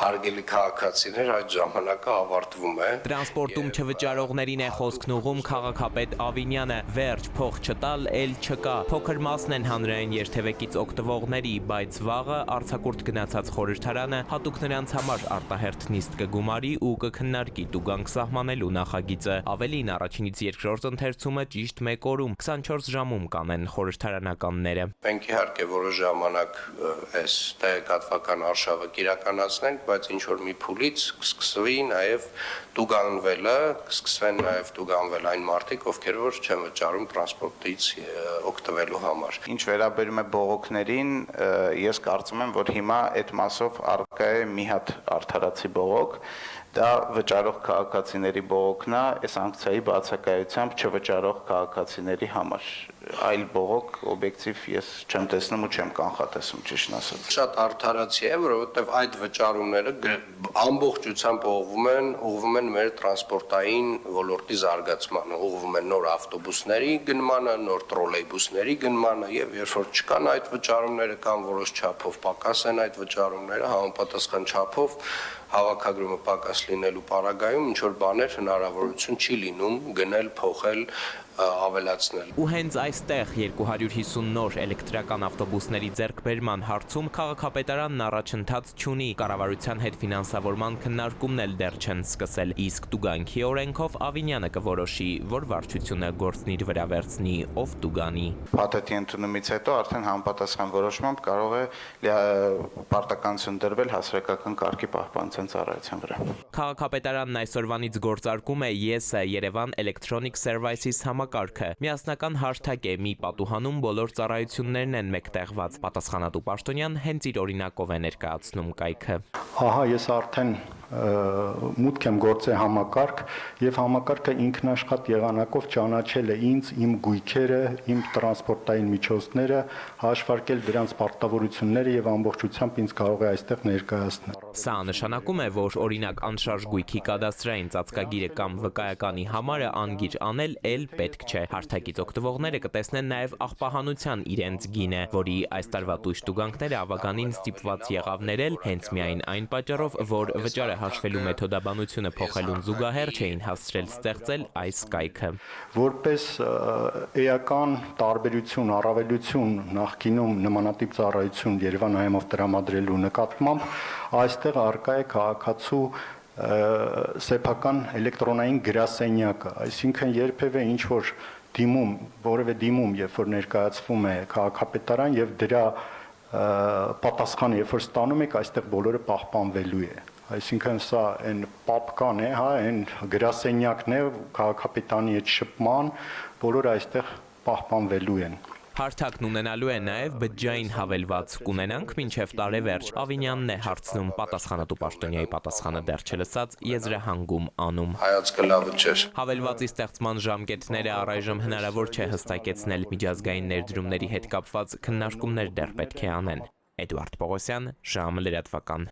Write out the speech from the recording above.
Հարգելի քաղաքացիներ, այդ ժամանակը ավարտվում է։ Տրանսպորտում չվճարողներին է խոսքն ուղղում քաղաքապետ Ավինյանը, վերջ փող չտալ էլ չկա։ Փոքր մասն են հանրային երթևեկից օգտվողների, բայց վաղը արձակուրդ գնացած խորհրդարանը հատուկ նրանց համար արտահերթ նիստ կգումարի ու կքննարկի տուգանք սահմանելու նախագիծը։ Ավելին, առաջինից երկրորդ ընթերցումը ճիշտ 1 օրում 24 ժամում կանեն խորհրդարանականները։ Մենք իհարկե որոշ ժամանակ այս տեղեկատվական արշավը կիրականացնենք, բայց ինչ որ մի փուլից կսկսվի նաև տուգանվելը, կսկսվեն նաև տուգանվել այն մարդիկ, ովքեր որ չեն վճարում տրանսպորտից օգտվելու համար։ Ինչ վերաբերում է բողոքներին, ես կարծում եմ, որ հիմա այդ մասով առկա է մի հատ արդարացի բողոք, դա վճարող քաղաքացիների բողոքն է, այս սանկցիայի բացակայությամբ չվճարող քաղաքացիների համար։ Այլ բողոք օբյեկտիվ ես չեմ տեսնում ու չեմ կանխատեսում, ճիշտն ասած։ Շատ արդարացի է, որովհետև այդ վճարումները ամբողջությամբ ուղղվում են մեր տրանսպորտային ոլորտի զարգացմանը, ուղղվում են նոր ավտոբուսների գնմանը, նոր տրոլեյբուսների գնմանը, եւ երբ որ չկան այդ վճարումները կամ որոշ չափով պակաս են այդ վճարումները, համապատասխան չափով հավաքագրումը պակաս լինելու պարագայում ինչ որ բաներ հնարավորություն չի լինում գնել, փոխել, ավելացնել։ Ու հենց այստեղ 250 նոր էլեկտրական ավտոբուսների ձեռքբերման հարցում քաղաքապետարանն առաջընթաց չունի, կառավարության հետ ֆինանսավորման քննարկումն էլ դեռ չեն սկսել, իսկ տուգանքի օրենքով Ավինյանը կորոշի, որ վարչությունը գործն իր վրա վերցնի, ով տուգանի։ Փաթեթի ընդունումից հետո արդեն համապատասխան որոշմամբ կարող է պարտականություն դրվել հասարակական կարգի պահպանության ծառայության վրա։ Քաղաքապետարանն այսօրվանից գործարկում է ԵՍ Երևան Electronic Services համակարգը։ Միասնական հարթակ է, մի պատուհանում բոլոր ծառայություններն են մեկտեղված։ Պատասխանատու պաշտոնյան հենց իր օրինակով է ներկայացնում կայքը։ Ահա ես արդեն մուտք եմ գործել համակարգ եւ համակարգը ինքնաշխատ եղանակով ճանաչել է ինձ, իմ գույքերը, իմ տրանսպորտային միջոցները, հաշվարկել դրանց պարտավորությունները եւ ամբողջությամբ ինձ կարող է այստեղ ներկայացնել։ Սա նշանակում է, որ օրինակ անշարժ գույքի կադաստրային ծածկագիրը կամ վկայականի համարը անգիր անել էլ պետք չէ։ Հարթակից օգտվողները կտեսնեն նաև աղբահանության իրենց գինը, որի այս տարվա տույժ տուգանքները ավականին ստիպված եղավ ներել հենց միայն այն պատճառով, որ վճարը հաշվելու մեթոդաբանությունը փոխելուն զուգահեռ չէին հասցրել ստեղծել այս կայքը։ Որպես էական տարբերություն, առավելություն նախկինում նմանատիպ ծառայություն Երևան հայմով տրամադրելու նկատմամբ այստեղ առկա է քաղաքացու սեփական էլեկտրոնային գրասենյակը, այսինքն երբևէ ինչ որ դիմում, որևէ դիմում, երբ որ ներկայացվում է քաղաքապետարան եւ դրա պատասխանը երբ որ ստանում եք, այստեղ բոլորը պահպանվելու է։ Այսինքն սա այն պապկան է, հա, այն գրասենյակն է քաղաքապետարանի հետ շփման, բոլորը այստեղ պահպանվելու են։ Հարթակն ունենալու է նաև բջջային հավելված, կունենանք մինչև տարեվերջ։ Ավինյանն է հարցնում, պատասխանատու պաշտոնյայի պատասխանը դեռ չլսած եզրահանգում անում։ Հայացքը լավը չէր։ Հավելվածի ստեղծման ժամկետները առայժմ հնարավոր չէ հստակեցնել, միջազգային ներդրումների հետ կապված քննարկումներ դեռ պետք է անեն։ Էդուարդ Պողոսյան, ժամը լրատվական։